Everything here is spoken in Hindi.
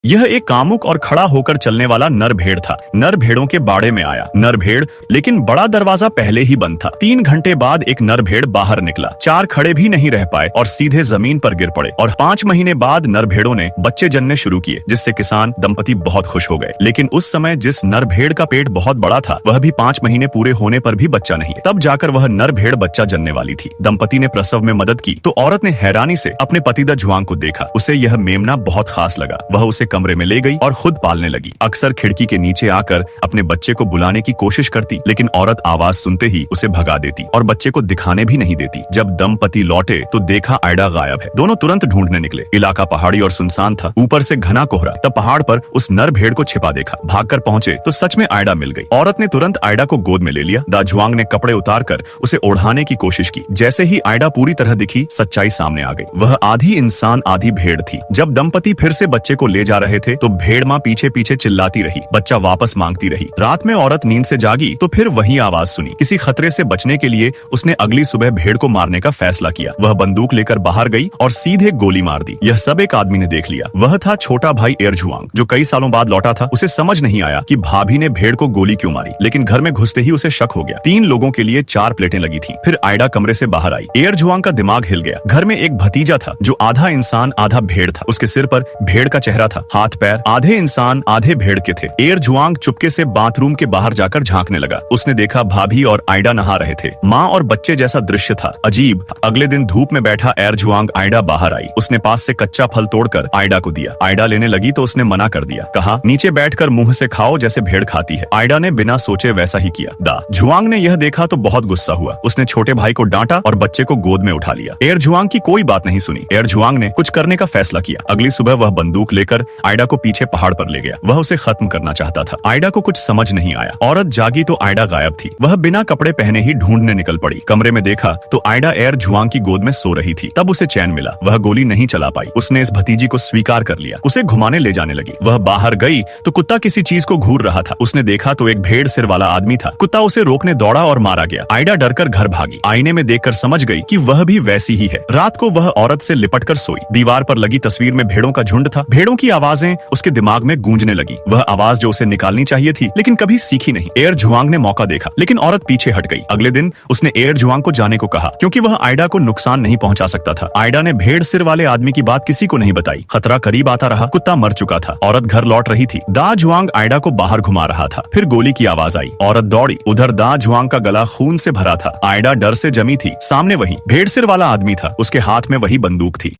यह एक कामुक और खड़ा होकर चलने वाला नर भेड़ था। नर भेड़ों के बाड़े में आया नर भेड़, लेकिन बड़ा दरवाजा पहले ही बंद था। 3 घंटे बाद एक नर भेड़ बाहर निकला। 4 खड़े भी नहीं रह पाए और सीधे जमीन पर गिर पड़े। और 5 महीने बाद नर भेड़ों ने बच्चे जनने शुरू किए, जिससे किसान दंपति बहुत खुश हो गए। लेकिन उस समय जिस नर भेड़ का पेट बहुत बड़ा था, वह भी 5 महीने पूरे होने पर भी बच्चा नहीं। तब जाकर वह नर भेड़ बच्चा जनने वाली थी। दंपति ने प्रसव में मदद की तो औरत ने हैरानी से अपने पतिदा जुआंग को देखा। उसे यह मेमना बहुत खास लगा। वह उसे कमरे में ले गई और खुद पालने लगी। अक्सर खिड़की के नीचे आकर अपने बच्चे को बुलाने की कोशिश करती, लेकिन औरत आवाज सुनते ही उसे भगा देती और बच्चे को दिखाने भी नहीं देती। जब दंपति लौटे तो देखा आयडा गायब है। दोनों तुरंत ढूंढने निकले। इलाका पहाड़ी और सुनसान था, ऊपर से घना कोहरा। तब पहाड़ पर उस नर भेड़ को छिपा देखा। भागकर पहुंचे तो सच में आयडा मिल गई। औरत ने तुरंत आयडा को गोद में ले लिया। दा जुआंग ने कपड़े उतारकर उसे ओढ़ाने की कोशिश की। जैसे ही आयडा पूरी तरह दिखी, सच्चाई सामने आ गई। वह आधी इंसान आधी भेड़ थी। जब दंपति फिर से बच्चे को ले जा रहे थे तो भेड़ माँ पीछे पीछे चिल्लाती रही, बच्चा वापस मांगती रही। रात में औरत नींद से जागी तो फिर वही आवाज सुनी। किसी खतरे से बचने के लिए उसने अगली सुबह भेड़ को मारने का फैसला किया। वह बंदूक लेकर बाहर गई और सीधे गोली मार दी। यह सब एक आदमी ने देख लिया। वह था छोटा भाई एरजुआंग, जो कई सालों बाद लौटा था। उसे समझ नहीं आया कि भाभी ने भेड़ को गोली क्यों मारी, लेकिन घर में घुसते ही उसे शक हो गया। 3 लोगों के लिए 4 प्लेटें लगी थी। फिर आयडा कमरे से बाहर आई। एरजुआंग का दिमाग हिल गया। घर में एक भतीजा था जो आधा इंसान आधा भेड़ था। उसके सिर पर भेड़ का चेहरा था, हाथ पैर आधे इंसान आधे भेड़ के थे। एरजुआंग चुपके से बाथरूम के बाहर जाकर झांकने लगा। उसने देखा भाभी और आयडा नहा रहे थे। माँ और बच्चे जैसा दृश्य था, अजीब। अगले दिन धूप में बैठा एरजुआंग आयडा बाहर आई। उसने पास से कच्चा फल तोड़कर आयडा को दिया। आयडा लेने लगी तो उसने मना कर दिया। कहा, नीचे बैठकर मुंह से खाओ जैसे भेड़ खाती है। आयडा ने बिना सोचे वैसा ही किया। दा जुआंग ने यह देखा तो बहुत गुस्सा हुआ। उसने छोटे भाई को डांटा और बच्चे को गोद में उठा लिया। एरजुआंग की कोई बात नहीं सुनी। एरजुआंग ने कुछ करने का फैसला किया। अगली सुबह वह बंदूक लेकर आयडा को पीछे पहाड़ पर ले गया। वह उसे खत्म करना चाहता था। आयडा को कुछ समझ नहीं आया। औरत जागी तो आयडा गायब थी। वह बिना कपड़े पहने ही ढूंढने निकल पड़ी। कमरे में देखा तो आयडा एरजुआंग की गोद में सो रही थी। तब उसे चैन मिला। वह गोली नहीं चला पाई। उसने इस भतीजी को स्वीकार कर लिया। उसे घुमाने ले जाने लगी। वह बाहर गई तो कुत्ता किसी चीज को घूर रहा था। उसने देखा तो एक भेड़ सिर वाला आदमी था। कुत्ता उसे रोकने दौड़ा और मारा गया। आयडा डरकर घर भागी। आईने में देखकर समझ गई कि वह भी वैसी ही है। रात को वह औरत से लिपटकर सोई। दीवार पर लगी तस्वीर में भेड़ों का झुंड था। भेड़ों की आवाजें उसके दिमाग में गूंजने लगी। वह आवाज जो उसे निकालनी चाहिए थी, लेकिन कभी सीखी नहीं। एरजुआंग ने मौका देखा, लेकिन औरत पीछे हट गई। अगले दिन उसने एरजुआंग को जाने को कहा, क्योंकि वह आयडा को नुकसान नहीं पहुंचा सकता था। आयडा ने भेड़ सिर वाले आदमी की बात किसी को नहीं बताई। खतरा करीब आता रहा। कुत्ता मर चुका था। औरत घर लौट रही थी। दा जुआंग आयडा को बाहर घुमा रहा था। फिर गोली की आवाज आई। औरत दौड़ी। उधर दा जुआंग का गला खून से भरा था। आयडा डर से जमी थी। सामने वही भेड़ सिर वाला आदमी था। उसके हाथ में वही बंदूक थी।